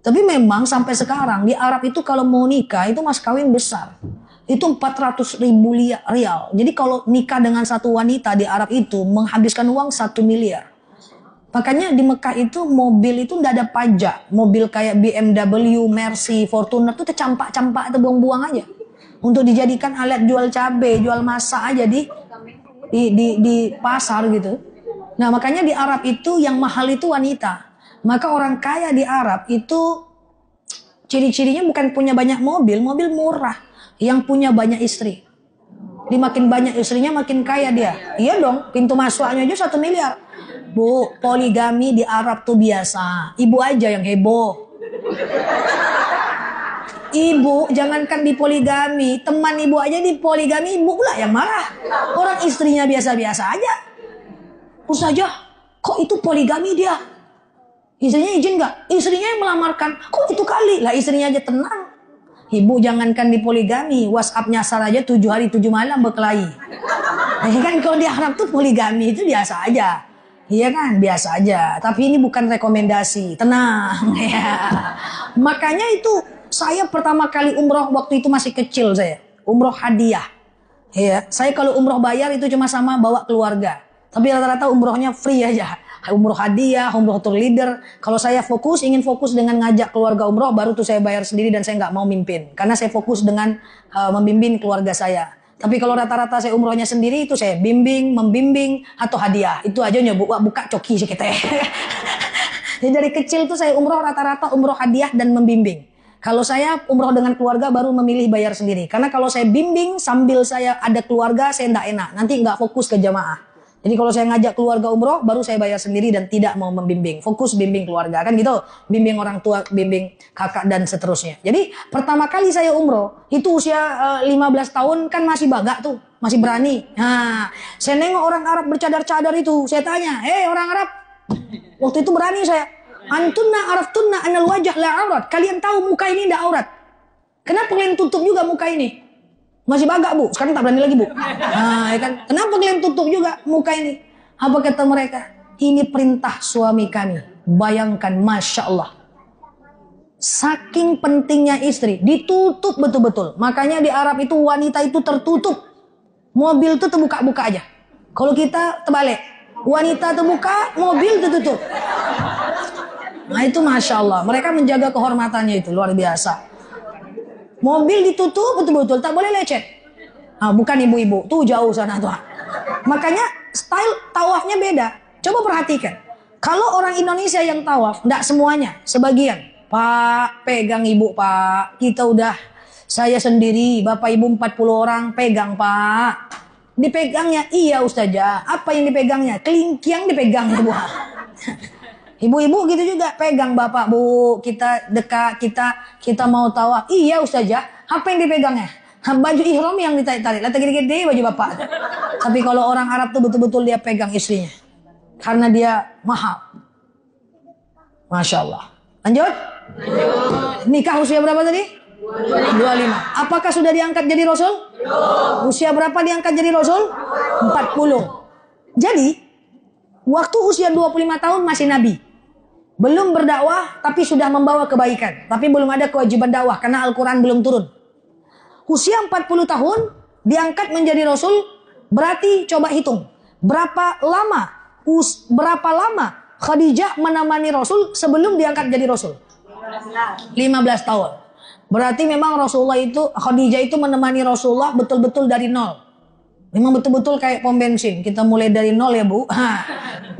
Tapi memang sampai sekarang di Arab itu kalau mau nikah itu mas kawin besar. Itu 400.000 rial. Jadi kalau nikah dengan satu wanita di Arab itu menghabiskan uang 1 miliar. Makanya di Mekah itu mobil itu nggak ada pajak. Mobil kayak BMW, Mercy, Fortuner itu tercampak-campak atau buang-buang aja. Untuk dijadikan alat jual cabai, jual masak aja di pasar gitu. Nah makanya di Arab itu yang mahal itu wanita. Maka orang kaya di Arab itu ciri-cirinya bukan punya banyak mobil murah. Yang punya banyak istri. Dia makin banyak istrinya makin kaya dia. Iya dong, pintu masuknya aja 1 miliar. Bu, poligami di Arab tuh biasa. Ibu aja yang heboh. Ibu, jangankan di poligami, teman ibu aja di poligami, ibu pula yang marah. Orang istrinya biasa-biasa aja. Ustazah, kok itu poligami dia? Istrinya izin nggak? Istrinya yang melamarkan. Kok itu kali? Lah istrinya aja tenang. Ibu jangankan di poligami, WhatsApp nyasar aja 7 hari 7 malam berkelahi. Kan kalau di Arab tuh poligami itu biasa aja. Iya kan, biasa aja. Tapi ini bukan rekomendasi, tenang. Ya. Makanya itu saya pertama kali umroh waktu itu masih kecil saya. Umroh hadiah. Ya, saya kalau umroh bayar itu cuma sama bawa keluarga. Tapi rata-rata umrohnya free aja. Umroh hadiah, umroh tour leader. Kalau saya ingin fokus dengan ngajak keluarga umroh, baru tuh saya bayar sendiri dan saya nggak mau mimpin. Karena saya fokus dengan membimbing keluarga saya. Tapi kalau rata-rata saya umrohnya sendiri, itu saya membimbing, atau hadiah. Itu aja buka coki sih kita. Jadi dari kecil tuh saya umroh rata-rata umroh hadiah dan membimbing. Kalau saya umroh dengan keluarga baru memilih bayar sendiri. Karena kalau saya bimbing sambil saya ada keluarga, saya nggak enak. Nanti nggak fokus ke jamaah. Jadi kalau saya ngajak keluarga umroh, baru saya bayar sendiri dan tidak mau membimbing. Fokus bimbing keluarga, kan gitu. Bimbing orang tua, bimbing kakak dan seterusnya. Jadi pertama kali saya umroh, itu usia 15 tahun kan masih bagak tuh. Masih berani. Nah, saya nengok orang Arab bercadar-cadar itu. Saya tanya, orang Arab. Waktu itu berani saya. Antunna araftunna anal wajah la aurat. Kalian tahu muka ini tidak aurat. Kenapa kalian tutup juga muka ini? Masih bagak bu, sekarang tak berani lagi bu. Nah, ya kan? Kenapa kalian tutup juga muka ini? Apa kata mereka? Ini perintah suami kami. Bayangkan, Masya Allah. Saking pentingnya istri, ditutup betul-betul. Makanya di Arab itu wanita itu tertutup. Mobil itu terbuka-buka aja. Kalau kita terbalik, wanita terbuka, mobil tertutup. Nah itu Masya Allah. Mereka menjaga kehormatannya itu, luar biasa. Mobil ditutup betul-betul, tak boleh lecet. Nah, bukan ibu-ibu, tuh jauh sana tuh. Makanya style tawafnya beda. Coba perhatikan. Kalau orang Indonesia yang tawaf, enggak semuanya, sebagian. Pak, pegang ibu pak. Saya sendiri, bapak ibu 40 orang, pegang pak. Dipegangnya, iya ustazah. Apa yang dipegangnya? Kelingking dipegang itu bu. Ibu-ibu gitu juga, pegang bapak bu, kita dekat, kita mau tawaf. Iya ustazah, apa yang dipegangnya? Baju ihram yang ditarik-tarik, lihat gede-gede baju bapak. Tapi kalau orang Arab tuh betul-betul dia pegang istrinya, karena dia mahal. Masya Allah. Lanjut. Nikah usia berapa tadi? 25. Apakah sudah diangkat jadi Rasul? Usia berapa diangkat jadi Rasul? 40. Jadi waktu usia 25 tahun masih Nabi. Belum berdakwah tapi sudah membawa kebaikan. Tapi belum ada kewajiban dakwah karena Al-Quran belum turun. Usia 40 tahun diangkat menjadi Rasul. Berarti coba hitung. Berapa lama Khadijah menemani Rasul sebelum diangkat jadi Rasul? 15 tahun. Berarti memang Khadijah itu menemani Rasulullah betul-betul dari nol. Memang betul-betul kayak pom bensin. Kita mulai dari nol ya bu.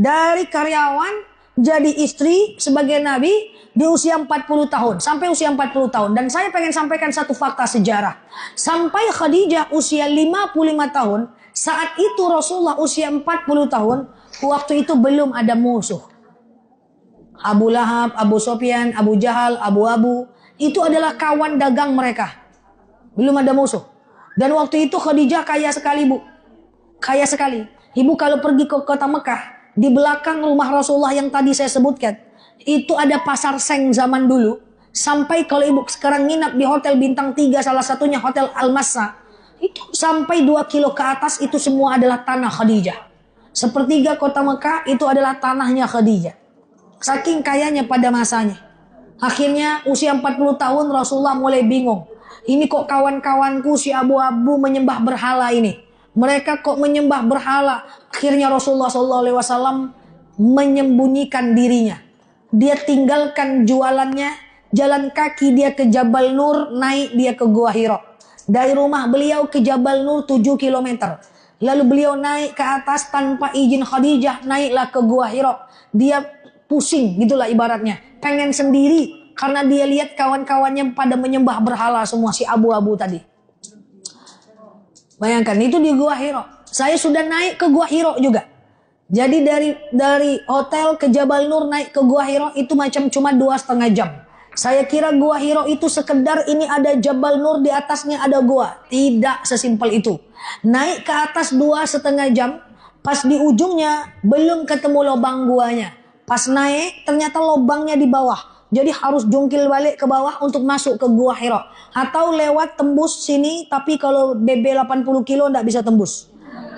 Dari karyawan jadi istri sebagai nabi di usia 40 tahun. Sampai usia 40 tahun. Dan saya pengen sampaikan satu fakta sejarah. Sampai Khadijah usia 55 tahun. Saat itu Rasulullah usia 40 tahun. Waktu itu belum ada musuh. Abu Lahab, Abu Sufyan, Abu Jahal, Abu. Itu adalah kawan dagang mereka. Belum ada musuh. Dan waktu itu Khadijah kaya sekali bu. Kaya sekali. Ibu kalau pergi ke kota Mekah. Di belakang rumah Rasulullah yang tadi saya sebutkan. Itu ada pasar seng zaman dulu. Sampai kalau ibu sekarang nginap di hotel bintang 3. Salah satunya hotel Al-Massa. Itu sampai 2 kilo ke atas itu semua adalah tanah Khadijah. Sepertiga kota Mekah itu adalah tanahnya Khadijah. Saking kayanya pada masanya. Akhirnya usia 40 tahun Rasulullah mulai bingung. Ini kok kawan-kawanku si abu-abu menyembah berhala ini. Mereka kok menyembah berhala. Akhirnya Rasulullah SAW menyembunyikan dirinya. Dia tinggalkan jualannya, jalan kaki dia ke Jabal Nur, naik dia ke Gua Hira. Dari rumah beliau ke Jabal Nur 7 kilometer. Lalu beliau naik ke atas tanpa izin Khadijah, naiklah ke Gua Hira. Dia pusing gitulah ibaratnya, pengen sendiri karena dia lihat kawan-kawannya pada menyembah berhala semua, si abu-abu tadi. Bayangkan itu di Gua Hira. Saya sudah naik ke Gua Hira juga. Jadi dari hotel ke Jabal Nur naik ke Gua Hira itu macam cuma 2,5 jam. Saya kira Gua Hira itu sekedar ini ada Jabal Nur, di atasnya ada gua. Tidak sesimpel itu. Naik ke atas 2,5 jam, pas di ujungnya belum ketemu lubang guanya. Pas naik ternyata lubangnya di bawah. Jadi harus jungkil balik ke bawah untuk masuk ke Gua Hira. Atau lewat tembus sini, tapi kalau BB 80 kilo tidak bisa tembus.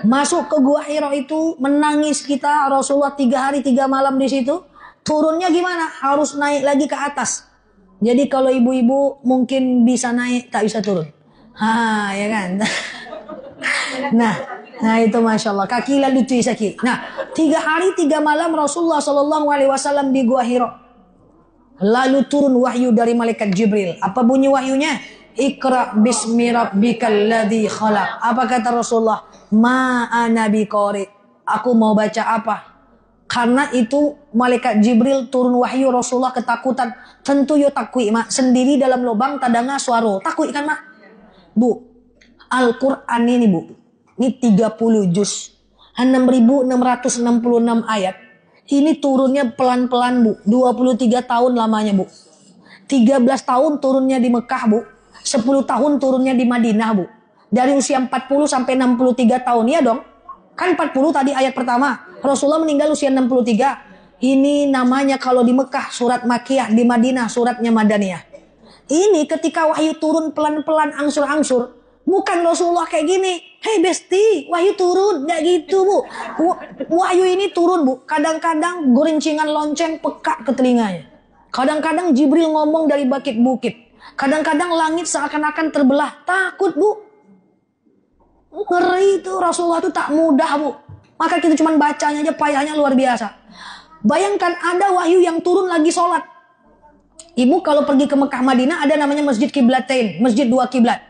Masuk ke Gua Hira itu menangis kita, Rasulullah 3 hari 3 malam di situ. Turunnya gimana? Harus naik lagi ke atas. Jadi kalau ibu-ibu mungkin bisa naik, tak bisa turun. Ya kan? Nah itu Masya Allah. Kaki lalu tu sakit. Nah 3 hari 3 malam Rasulullah SAW di Gua Hira. Lalu turun wahyu dari malaikat Jibril. Apa bunyi wahyunya? Iqra bismi rabbikal ladzi khalaq. Apa kata Rasulullah? Ma ana biqari. Aku mau baca apa? Karena itu malaikat Jibril turun wahyu, Rasulullah ketakutan. Tentu yo takui mak. Sendiri dalam lubang tadanga suara. Takui kan mak? Bu, Al-Quran ini bu. Ini 30 juz. 6.666 ayat. Ini turunnya pelan-pelan bu. 23 tahun lamanya bu. 13 tahun turunnya di Mekah bu. 10 tahun turunnya di Madinah bu. Dari usia 40 sampai 63 tahun. Ya dong. Kan 40 tadi ayat pertama. Rasulullah meninggal usia 63. Ini namanya kalau di Mekah surat Makkiyah. Di Madinah suratnya Madaniyah. Ini ketika wahyu turun pelan-pelan angsur-angsur. Bukan Rasulullah kayak gini. Hei besti, wahyu turun. Gak gitu bu. Wahyu ini turun bu. Kadang-kadang gorencingan lonceng peka ke telinganya. Kadang-kadang Jibril ngomong dari bukit-bukit. Kadang-kadang langit seakan-akan terbelah. Takut bu. Ngeri itu. Rasulullah itu tak mudah bu. Maka kita cuma bacanya aja payahnya luar biasa. Bayangkan ada wahyu yang turun lagi sholat. Ibu kalau pergi ke Mekah Madinah ada namanya Masjid Qiblatain. Masjid 2 kiblat.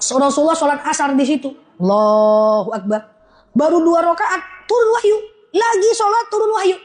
Rasulullah sholat asar di situ. Allahu Akbar. Baru 2 rakaat turun wahyu. Lagi sholat turun wahyu.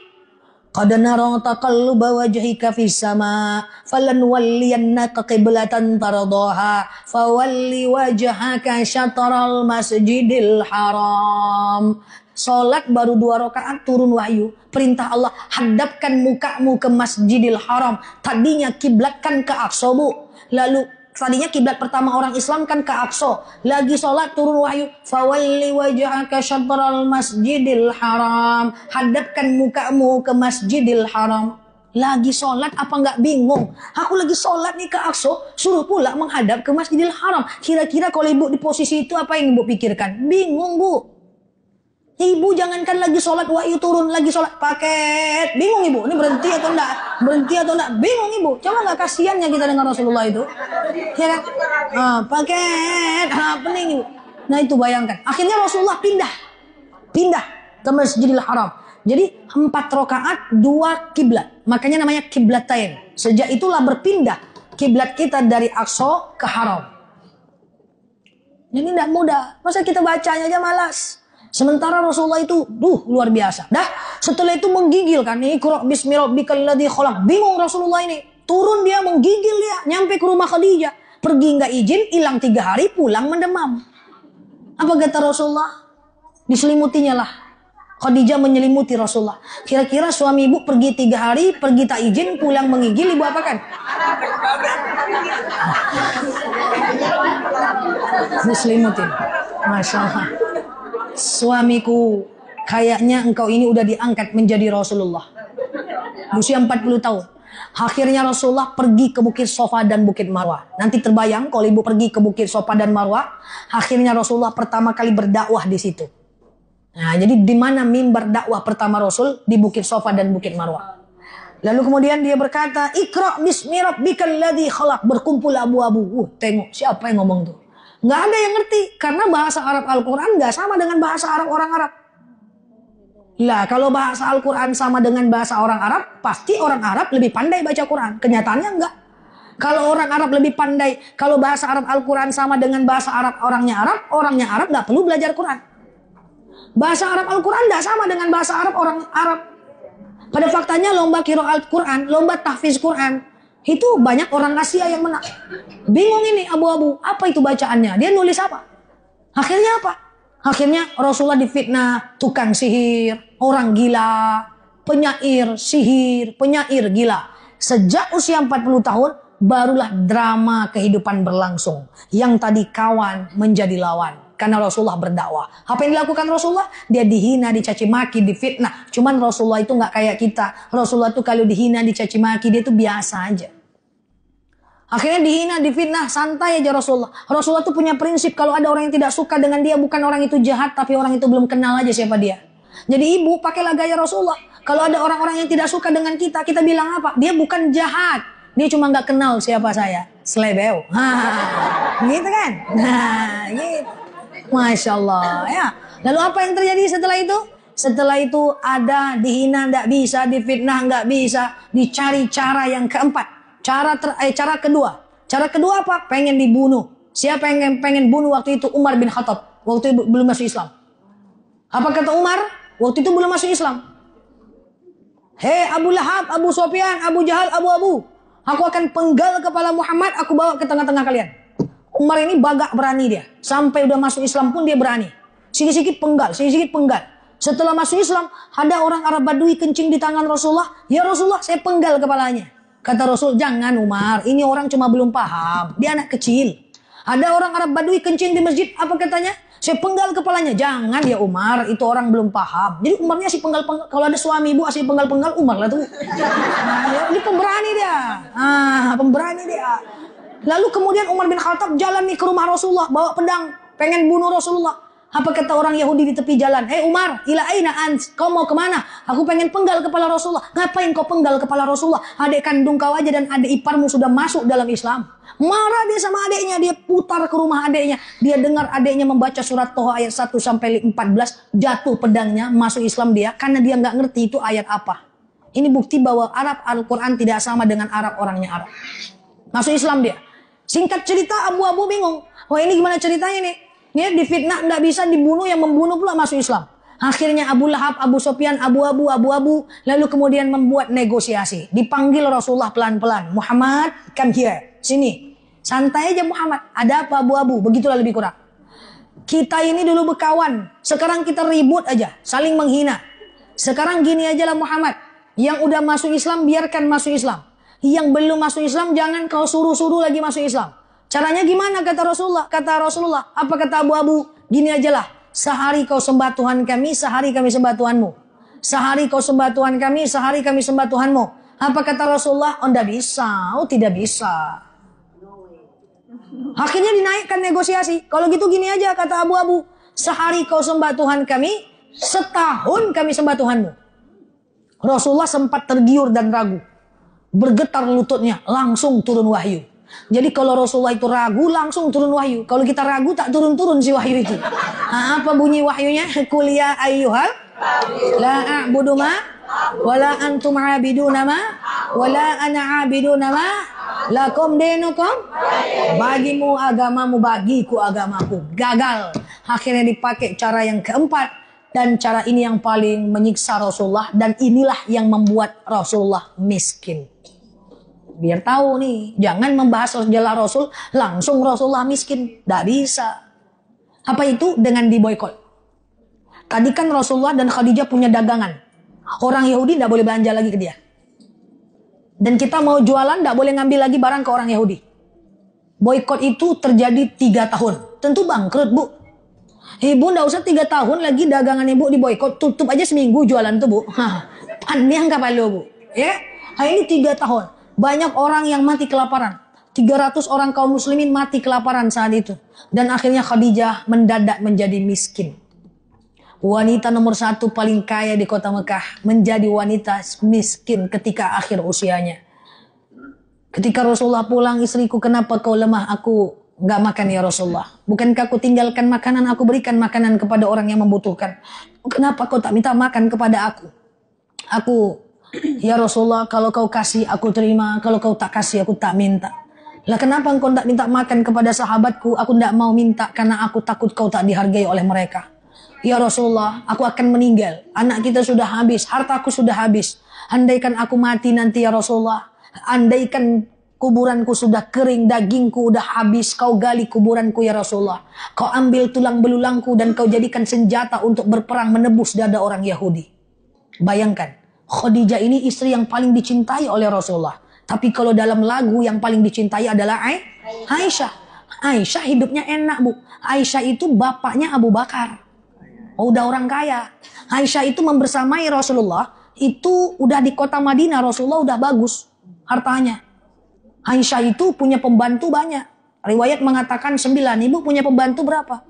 Qad nara taqalluba wajhika fis sama falanwalliyannaka qiblatan tardaha fawalli wajhaka syatral masjidil haram. Sholat baru 2 rakaat turun wahyu. Perintah Allah, hadapkan mukamu ke Masjidil Haram. Tadinya kiblatkan ke Aqsa bu. Lalu tadinya kiblat pertama orang Islam kan ke Aqsa. Lagi sholat turun wahyu. Fawalli wajhaka syatral masjidil haram. Hadapkan mukamu ke Masjidil Haram. Lagi sholat apa nggak bingung? Aku lagi sholat nih ke Aqsa. Suruh pula menghadap ke Masjidil Haram. Kira-kira kalau ibu di posisi itu apa yang ibu pikirkan? Bingung bu. Ibu jangankan lagi sholat wahyu turun, lagi sholat paket. Bingung ibu, ini berhenti atau enggak? Berhenti atau enggak? Bingung ibu. Coba nggak kasihannya kita dengan Rasulullah itu? Ya kan? Paket. Pening ibu. Nah itu bayangkan. Akhirnya Rasulullah pindah ke Masjidil Haram. Jadi 4 rakaat 2 kiblat. Makanya namanya kiblatain. Sejak itulah berpindah kiblat kita dari Aqsa ke Haram. Ini tidak mudah. Masa kita bacanya aja malas. Sementara Rasulullah itu luar biasa. Dah setelah itu menggigil kan. Iqra bismi rabbikal ladzi khalaq. Bingung Rasulullah ini. Turun dia menggigil dia. Nyampe ke rumah Khadijah. Pergi nggak izin, hilang 3 hari, pulang mendemam. Apa kata Rasulullah? Diselimutinya lah. Khadijah menyelimuti Rasulullah. Kira-kira suami ibu pergi 3 hari, pergi tak izin, pulang menggigil, ibu apakan? Diselimutin. Masya Allah. Suamiku, kayaknya engkau ini udah diangkat menjadi Rasulullah. Usia 40 tahun. Akhirnya Rasulullah pergi ke Bukit Sofa dan Bukit Marwah. Nanti terbayang kalau ibu pergi ke Bukit Sofa dan Marwah. Akhirnya Rasulullah pertama kali berdakwah di situ. Nah, jadi di mana mimbar dakwah pertama Rasul? Di Bukit Sofa dan Bukit Marwah. Lalu kemudian dia berkata, Iqra bismi rabbikal ladzi khalaq. Berkumpul abu-abu. Tengok siapa yang ngomong tuh. Nggak ada yang ngerti. Karena bahasa Arab Al-Quran nggak sama dengan bahasa Arab orang Arab. Lah kalau bahasa Al-Quran sama dengan bahasa orang Arab, pasti orang Arab lebih pandai baca Quran. Kenyataannya enggak. Kalau orang Arab lebih pandai, kalau bahasa Arab Al-Quran sama dengan bahasa Arab orangnya Arab nggak perlu belajar Quran. Bahasa Arab Al-Quran nggak sama dengan bahasa Arab orang Arab. Pada faktanya lomba qiraat Quran, lomba tahfiz Quran, itu banyak orang Asia yang menang. Bingung ini abu-abu, apa itu bacaannya? Dia nulis apa? Akhirnya apa? Akhirnya Rasulullah difitnah tukang sihir, orang gila, penyair sihir, penyair gila. Sejak usia 40 tahun, barulah drama kehidupan berlangsung. Yang tadi kawan menjadi lawan. Karena Rasulullah berdakwah. Apa yang dilakukan Rasulullah? Dia dihina, dicaci maki, difitnah. Cuman Rasulullah itu nggak kayak kita. Rasulullah itu kalau dihina, dicaci maki, dia itu biasa aja. Akhirnya dihina, difitnah, santai aja Rasulullah. Rasulullah itu punya prinsip, kalau ada orang yang tidak suka dengan dia, bukan orang itu jahat, tapi orang itu belum kenal aja siapa dia. Jadi ibu, pakailah gaya Rasulullah. Kalau ada orang-orang yang tidak suka dengan kita, kita bilang apa? Dia bukan jahat. Dia cuma nggak kenal siapa saya. Slebeo. Gitu kan? Nah, gitu. Masya Allah ya. Lalu apa yang terjadi setelah itu? Setelah itu ada dihina nggak bisa, difitnah nggak bisa, dicari cara yang keempat. Cara kedua. Cara kedua apa? Pengen dibunuh. Siapa yang pengen bunuh waktu itu? Umar bin Khattab. Waktu itu belum masuk Islam. Apa kata Umar? Waktu itu belum masuk Islam. Hei Abu Lahab, Abu Sufyan, Abu Jahal, Abu. Aku akan penggal kepala Muhammad, aku bawa ke tengah-tengah kalian. Umar ini bagak berani dia. Sampai udah masuk Islam pun dia berani. Sikit-sikit penggal, sikit-sikit penggal. Setelah masuk Islam, ada orang Arab Badui kencing di tangan Rasulullah. Ya Rasulullah, saya penggal kepalanya. Kata Rasul, jangan Umar, ini orang cuma belum paham. Dia anak kecil. Ada orang Arab Badui kencing di masjid, apa katanya? Saya penggal kepalanya. Jangan ya Umar, itu orang belum paham. Jadi Umarnya si penggal-penggal. Kalau ada suami ibu asli penggal-penggal, Umar lah tuh. Nah, ini pemberani dia. Pemberani dia. Lalu kemudian Umar bin Khattab jalan nih ke rumah Rasulullah, bawa pedang, pengen bunuh Rasulullah. Apa kata orang Yahudi di tepi jalan? Hei Umar, ila aina ant? Kau mau kemana? Aku pengen penggal kepala Rasulullah. Ngapain kau penggal kepala Rasulullah? Adik kandung kau aja dan adik iparmu sudah masuk dalam Islam. Marah dia sama adiknya, dia putar ke rumah adiknya. Dia dengar adiknya membaca surat Toha ayat 1 sampai 14, jatuh pedangnya, masuk Islam dia karena dia nggak ngerti itu ayat apa. Ini bukti bahwa Arab Al-Quran tidak sama dengan Arab orangnya Arab. Masuk Islam dia. Singkat cerita abu-abu bingung. Wah ini gimana ceritanya nih? Dia difitnah nggak bisa dibunuh, yang membunuh pula masuk Islam. Akhirnya Abu Lahab, Abu Sufyan, abu-abu. Lalu kemudian membuat negosiasi. Dipanggil Rasulullah pelan-pelan. Muhammad, come here. Sini. Santai aja Muhammad. Ada apa abu-abu? Begitulah lebih kurang. Kita ini dulu berkawan. Sekarang kita ribut aja. Saling menghina. Sekarang gini aja lah Muhammad. Yang udah masuk Islam biarkan masuk Islam. Yang belum masuk Islam jangan kau suruh-suruh lagi masuk Islam. Caranya gimana kata Rasulullah? Kata Rasulullah, apa kata abu-abu? Gini aja lah. Sehari kau sembah Tuhan kami, sehari kami sembah Tuhanmu. Sehari kau sembah Tuhan kami, sehari kami sembah Tuhanmu. Apa kata Rasulullah? Oh tidak bisa, tidak bisa. Akhirnya dinaikkan negosiasi. Kalau gitu gini aja kata abu-abu. Sehari kau sembah Tuhan kami, setahun kami sembah Tuhanmu. Rasulullah sempat tergiur dan ragu. Bergetar lututnya, langsung turun wahyu. Jadi kalau Rasulullah itu ragu, langsung turun wahyu. Kalau kita ragu, tak turun-turun si wahyu itu. Apa bunyi wahyunya? Kuliah ayyuhal la a'budu ma wala antum abiduna ma wala ana abiduna ma lakum dinukum. Bagimu agamamu, bagiku agamaku. Gagal. Akhirnya dipakai cara yang keempat. Dan cara ini yang paling menyiksa Rasulullah. Dan inilah yang membuat Rasulullah miskin. Biar tahu nih, jangan membahas sejarah Rasul, langsung Rasulullah miskin. Tidak bisa. Apa itu? Dengan diboykot. Tadi kan Rasulullah dan Khadijah punya dagangan. Orang Yahudi tidak boleh belanja lagi ke dia. Dan kita mau jualan, tidak boleh ngambil lagi barang ke orang Yahudi. Boykot itu terjadi 3 tahun. Tentu bangkrut bu. Ibu tidak usah 3 tahun lagi dagangan ibu diboykot. Tutup aja seminggu jualan tuh bu. Pandai kapal bu. Ya, ini 3 tahun. Banyak orang yang mati kelaparan. 300 orang kaum muslimin mati kelaparan saat itu. Dan akhirnya Khadijah mendadak menjadi miskin. Wanita nomor 1 paling kaya di kota Mekah menjadi wanita miskin ketika akhir usianya. Ketika Rasulullah pulang, istriku, kenapa kau lemah? Aku nggak makan ya Rasulullah. Bukankah aku tinggalkan makanan, aku berikan makanan kepada orang yang membutuhkan. Kenapa kau tak minta makan kepada aku? Aku, ya Rasulullah, kalau kau kasih aku terima, kalau kau tak kasih aku tak minta. Lah kenapa engkau tak minta makan kepada sahabatku? Aku tidak mau minta karena aku takut kau tak dihargai oleh mereka. Ya Rasulullah, aku akan meninggal. Anak kita sudah habis, hartaku sudah habis. Andaikan aku mati nanti ya Rasulullah, andaikan kuburanku sudah kering, dagingku udah habis, kau gali kuburanku ya Rasulullah. Kau ambil tulang belulangku dan kau jadikan senjata untuk berperang menebus dada orang Yahudi. Bayangkan, Khadijah ini istri yang paling dicintai oleh Rasulullah. Tapi kalau dalam lagu yang paling dicintai adalah Aisyah. Aisyah hidupnya enak, Bu. Aisyah itu bapaknya Abu Bakar. Oh, udah orang kaya. Aisyah itu membersamai Rasulullah. Itu udah di kota Madinah, Rasulullah udah bagus hartanya. Aisyah itu punya pembantu banyak. Riwayat mengatakan 9. Ibu punya pembantu berapa?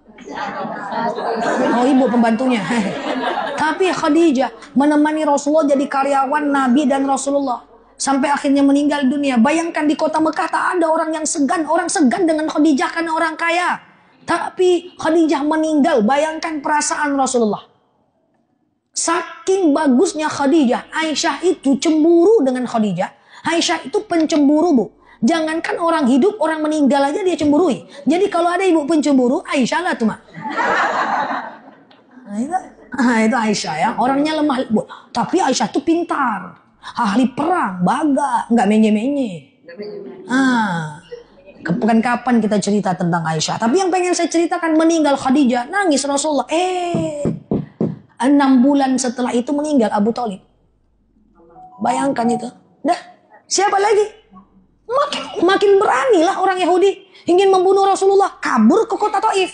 Oh, ibu pembantunya. Tapi Khadijah menemani Rasulullah jadi karyawan Nabi dan Rasulullah. Sampai akhirnya meninggal dunia. Bayangkan di kota Mekah tak ada orang yang segan. Orang segan dengan Khadijah karena orang kaya. Tapi Khadijah meninggal. Bayangkan perasaan Rasulullah. Saking bagusnya Khadijah. Aisyah itu cemburu dengan Khadijah. Aisyah itu pencemburu, Bu. Jangankan orang hidup, orang meninggal aja dia cemburui. Jadi kalau ada ibu pencemburu, Aisyah lah tuh, Mak. Nah, itu Aisyah ya. Orangnya lemah, Bu. Tapi Aisyah tuh pintar. Ahli perang, baga, nggak menye-menye. Kapan kita cerita tentang Aisyah. Tapi yang pengen saya ceritakan, meninggal Khadijah, nangis Rasulullah. 6 bulan setelah itu meninggal Abu Thalib. Bayangkan itu. Dah, siapa lagi? Makin beranilah orang Yahudi ingin membunuh Rasulullah. Kabur ke kota Taif.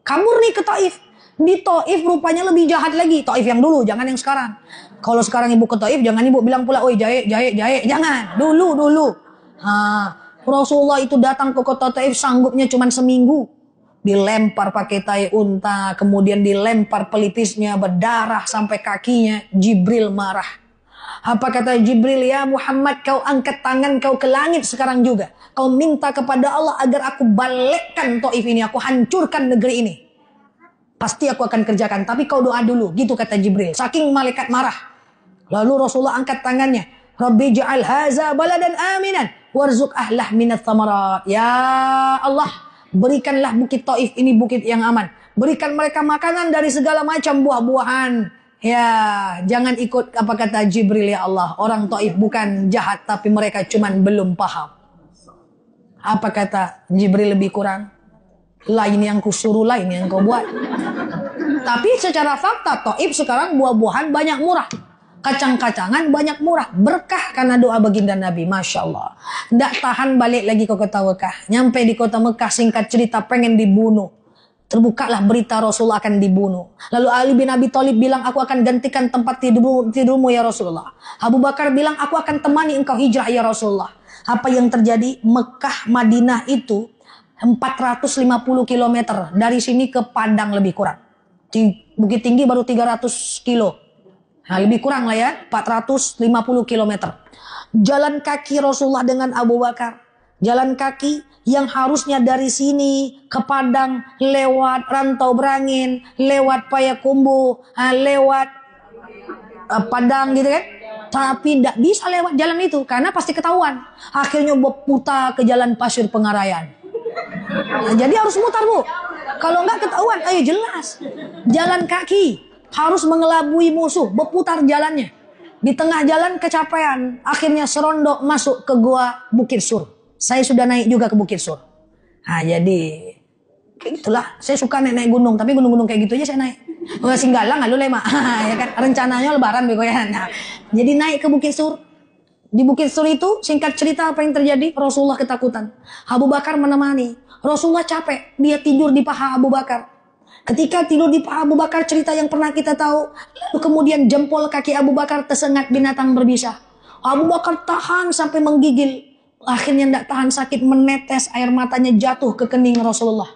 Kabur nih ke Taif. Di Taif rupanya lebih jahat lagi. Taif yang dulu, jangan yang sekarang. Kalau sekarang ibu ke Taif, jangan ibu bilang pula, oi jahe. Jangan. Dulu. Rasulullah itu datang ke kota Taif sanggupnya cuma seminggu. Dilempar pakai tai unta, kemudian dilempar pelipisnya, berdarah sampai kakinya. Jibril marah. Apa kata Jibril? Ya Muhammad, kau angkat tangan kau ke langit sekarang juga. Kau minta kepada Allah agar aku balikkan Taif ini, aku hancurkan negeri ini. Pasti aku akan kerjakan, tapi kau doa dulu. Gitu kata Jibril. Saking malaikat marah. Lalu Rasulullah angkat tangannya. Rabbi ja'al haza baladan aminan warzuq ahlah minat thamarat. Ya Allah, berikanlah bukit Taif ini bukit yang aman. Berikan mereka makanan dari segala macam buah-buahan. Ya, jangan ikut apa kata Jibril ya Allah. Orang Taif bukan jahat, tapi mereka cuman belum paham. Apa kata Jibril lebih kurang? Lain yang kusuruh, lain yang kau buat. Tapi secara fakta Taif sekarang buah-buahan banyak murah. Kacang-kacangan banyak murah. Berkah karena doa baginda Nabi. Masya Allah. Tidak tahan balik lagi ke kota Mekah. Nyampe di kota Mekah, singkat cerita pengen dibunuh. Terbukalah berita Rasulullah akan dibunuh. Lalu Ali bin Abi Thalib bilang, aku akan gantikan tempat tidurmu ya Rasulullah. Abu Bakar bilang, aku akan temani engkau hijrah ya Rasulullah. Apa yang terjadi? Mekah Madinah itu 450 km. Dari sini ke Padang lebih kurang. Di Bukit Tinggi baru 300 kilo. Nah, lebih kurang lah ya, 450 km. Jalan kaki Rasulullah dengan Abu Bakar. Jalan kaki yang harusnya dari sini ke Padang lewat Rantau Berangin, lewat Payakumbuh, lewat Padang gitu kan. Tapi tidak bisa lewat jalan itu karena pasti ketahuan. Akhirnya berputar ke jalan Pasir Pengarayan. Nah, jadi harus mutar, Bu. Kalau nggak ketahuan, ayo jelas. Jalan kaki harus mengelabui musuh, berputar jalannya. Di tengah jalan kecapean, akhirnya serondok masuk ke gua Bukit Sur. Saya sudah naik juga ke Bukit Sur. Nah, jadi kayak gitulah. Saya suka naik gunung, tapi gunung-gunung kayak gitu aja saya naik. Singgalang lalu lema. Ya kan, rencananya lebaran bego ya. Nah, jadi naik ke Bukit Sur. Di Bukit Sur itu singkat cerita apa yang terjadi? Rasulullah ketakutan. Abu Bakar menemani. Rasulullah capek, dia tidur di paha Abu Bakar. Ketika tidur di paha Abu Bakar, cerita yang pernah kita tahu, lalu kemudian jempol kaki Abu Bakar tersengat binatang berbisa. Abu Bakar tahan sampai menggigil. Akhirnya tidak tahan sakit, menetes air matanya jatuh ke kening Rasulullah.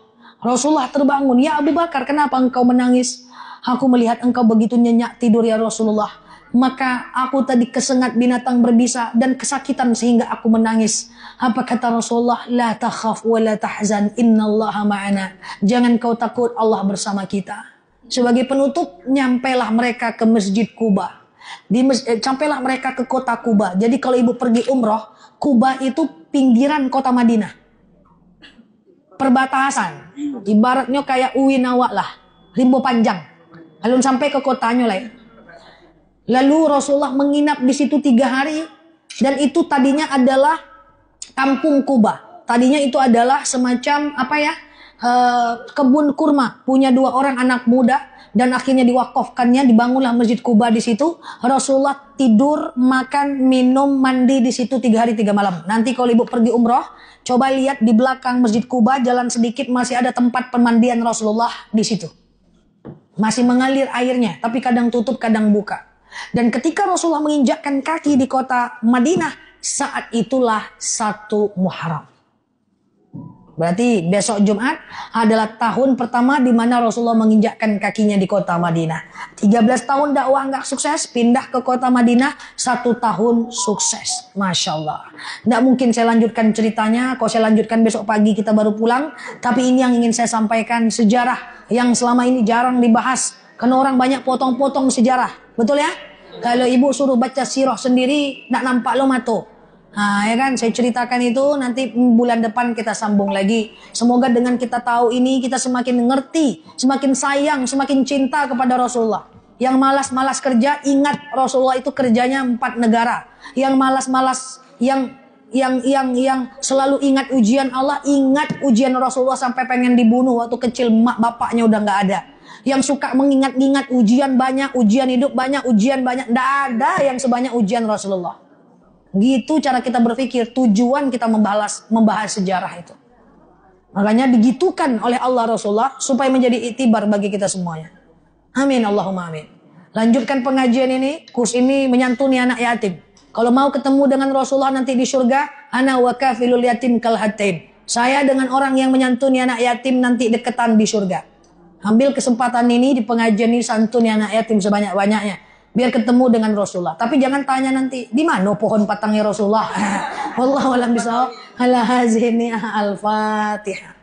Rasulullah terbangun. Ya Abu Bakar, kenapa engkau menangis? Aku melihat engkau begitu nyenyak tidur ya Rasulullah. Maka aku tadi kesengat binatang berbisa dan kesakitan sehingga aku menangis. Apa kata Rasulullah? La takhaf wa la tahzan, innallaha ma'ana. Jangan kau takut, Allah bersama kita. Sebagai penutup, nyampailah mereka ke Masjid Kuba. Sampailah mereka ke kota Kuba. Jadi kalau ibu pergi umroh, Kuba itu pinggiran kota Madinah. Perbatasan. Ibaratnya kayak Uwinawak lah. Rimbo panjang. Lalu sampai ke kotanya lah. Lalu Rasulullah menginap di situ 3 hari. Dan itu tadinya adalah kampung Kuba. Tadinya itu adalah semacam kebun kurma. Punya 2 orang anak muda. Dan akhirnya diwakafkannya, dibangunlah Masjid Kuba di situ. Rasulullah tidur, makan, minum, mandi di situ 3 hari 3 malam. Nanti kalau ibu pergi umroh, coba lihat di belakang Masjid Kuba, jalan sedikit masih ada tempat pemandian Rasulullah di situ. Masih mengalir airnya, tapi kadang tutup, kadang buka. Dan ketika Rasulullah menginjakkan kaki di kota Madinah, saat itulah 1 Muharram. Berarti besok Jumat adalah tahun pertama di mana Rasulullah menginjakkan kakinya di kota Madinah. 13 tahun dakwah nggak sukses, pindah ke kota Madinah, 1 tahun sukses. Masya Allah. Nggak mungkin saya lanjutkan ceritanya, kalau saya lanjutkan besok pagi kita baru pulang. Tapi ini yang ingin saya sampaikan, sejarah yang selama ini jarang dibahas. Karena orang banyak potong-potong sejarah. Betul ya? Kalau ibu suruh baca sirah sendiri, nggak nampak lo mato. Nah, ya kan, saya ceritakan itu, nanti bulan depan kita sambung lagi. Semoga dengan kita tahu ini, kita semakin mengerti, semakin sayang, semakin cinta kepada Rasulullah. Yang malas-malas kerja, ingat Rasulullah itu kerjanya 4 negara. Yang malas-malas, yang selalu ingat ujian Allah, ingat ujian Rasulullah sampai pengen dibunuh waktu kecil, mak bapaknya udah nggak ada. Yang suka mengingat-ingat ujian banyak, ujian hidup banyak, ujian banyak, nggak ada yang sebanyak ujian Rasulullah. Gitu cara kita berpikir, tujuan kita membahas sejarah itu. Makanya digitukan oleh Allah Rasulullah supaya menjadi iktibar bagi kita semuanya. Amin, Allahumma amin. Lanjutkan pengajian ini, kurs ini menyantuni anak yatim. Kalau mau ketemu dengan Rasulullah nanti di surga, ana wa kafilul yatim kal hatain. Saya dengan orang yang menyantuni anak yatim nanti deketan di surga. Ambil kesempatan ini di pengajian ini, santuni anak yatim sebanyak-banyaknya. Biar ketemu dengan Rasulullah. Tapi jangan tanya nanti, di mana pohon patangnya Rasulullah? Wallahu a'lam bishawab. Ala hazini al-Fatihah.